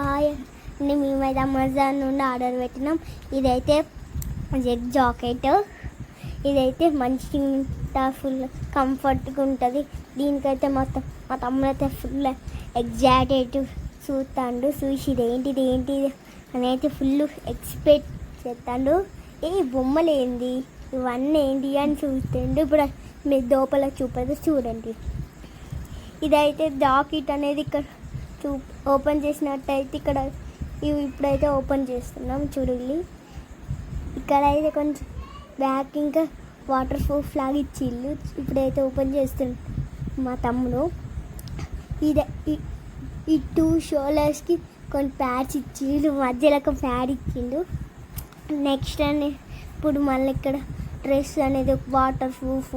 Hi అండి, మేమైతే Amazon నుండి ఆర్డర్ పెట్టినాం. ఇదైతే జెగ్ జాకెట్. ఇదైతే మంచిగా ఫుల్ కంఫర్ట్గా ఉంటుంది. దీనికైతే మొత్తం మా తమ్ముడు అయితే ఫుల్ ఎగ్జైటెడ్ చూస్తాడు. చూసి ఇదేంటిది అని అయితే ఫుల్ ఎక్స్పెక్ట్ చేస్తాడు. ఏ బొమ్మలు ఏంది, ఇవన్నీ ఏంటి అని చూస్తుండు. ఇప్పుడు మీరు లోపల చూడండి. ఇదైతే జాకెట్ అనేది ఇక్కడ ఓపెన్ చేసినట్టయితే ఇక్కడ ఇప్పుడైతే ఓపెన్ చేస్తున్నాం. చూడండి, ఇక్కడ అయితే కొంచెం బ్యాక్ ఇంకా వాటర్ ప్రూఫ్ లాగా ఇచ్చిళ్ళు. ఇప్పుడైతే ఓపెన్ చేస్తున్నాం మా తమ్ముడు. ఈ 2 షోల్డర్స్కి కొన్ని ప్యాడ్స్ ఇచ్చిండు, మధ్యలో ఒక ప్యాడ్ ఇచ్చిండు. నెక్స్ట్ అని ఇప్పుడు మళ్ళీ ఇక్కడ డ్రెస్ అనేది వాటర్ ప్రూఫ్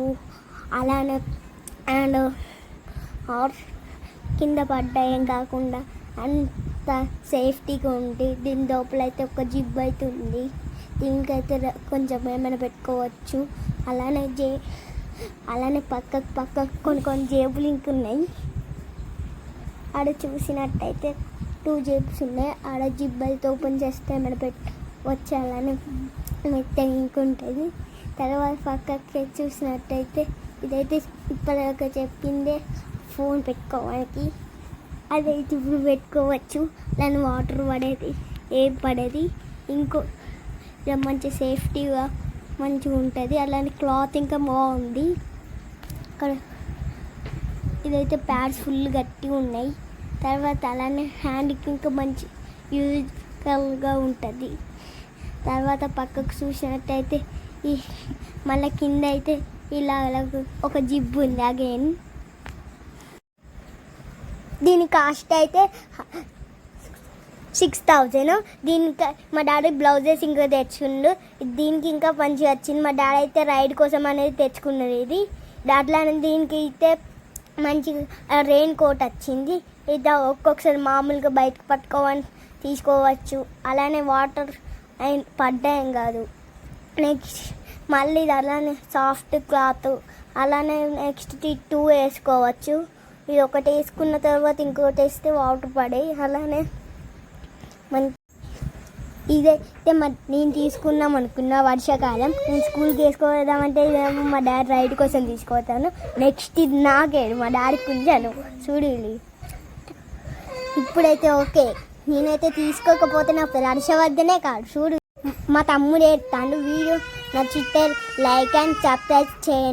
అలానే అండ్ కింద పడ్డాయేం కాకుండా అంత సేఫ్టీగా ఉంది. దీని లోపల అయితే ఒక జిప్ అయితే ఉంది. దీనికైతే కొంచెం ఏమైనా పెట్టుకోవచ్చు. అలానే పక్కకు కొన్ని జేబులు ఇంక ఉన్నాయి. ఆడ చూసినట్టయితే 2 జేబుస్ ఉన్నాయి. ఆడ జిప్ అయితే ఓపెన్ చేస్తే ఏమైనా పెట్టవచ్చు. అలానే మెత్తగా ఇంక ఉంటుంది. తర్వాత పక్కకి చూసినట్టయితే ఇదైతే ఇప్పటిదాకా చెప్పిందే ఫోన్ పెట్టుకోవడానికి. అదైతే ఇప్పుడు పెట్టుకోవచ్చు. దాని వాటర్ పడేది ఏం పడేది. ఇంకో మంచి సేఫ్టీగా మంచిగా ఉంటుంది. అలానే క్లాత్ ఇంకా బాగుంది. అక్కడ ఇదైతే ప్యాడ్స్ ఫుల్ గట్టిగా ఉన్నాయి. తర్వాత అలానే హ్యాండ్కి ఇంకా మంచి యూజ్ఫుల్గా ఉంటుంది. తర్వాత పక్కకు చూసినట్టయితే మళ్ళీ కింద అయితే ఇలా ఒక జిప్ ఉంది అగైన్. దీని కాస్ట్ అయితే 6,000. దీనికి మా డాడీ బ్లౌజెస్ ఇంకా తెచ్చుకుండు. దీనికి ఇంకా మంచిగా వచ్చింది. మా డాడీ అయితే రైడ్ కోసం అనేది తెచ్చుకున్నది. ఇది అట్లానే దీనికి అయితే మంచిగా రెయిన్ కోట్ వచ్చింది. ఇది ఒక్కొక్కసారి మామూలుగా బయటకు పట్టుకోవని తీసుకోవచ్చు. అలానే వాటర్ పడ్డాయేం కాదు. నెక్స్ట్ మళ్ళీ ఇది అలానే సాఫ్ట్ క్లాత్. అలానే నెక్స్ట్ 2 వేసుకోవచ్చు. ఇది ఒకటి వేసుకున్న తర్వాత ఇంకోటి వేస్తే వాటర్ పడాయి. అలానే ఇదైతే నేను తీసుకున్నాం అనుకున్న వర్షాకాలం. నేను స్కూల్కి వేసుకోదామంటే మా డాడీ రైడ్ కోసం తీసుకోతాను. నెక్స్ట్ ఇది నాకేడు మా డాడీకి ఉంచాను. చూడు, ఇప్పుడైతే ఓకే. నేనైతే తీసుకోకపోతే నా పేరు హర్షవర్ధనే కాదు. చూడు, మా తమ్ముడు ఏడుతాడు. వీడియో నచ్చితే లైక్ అండ్ సబ్స్క్రైబ్ చేయండి.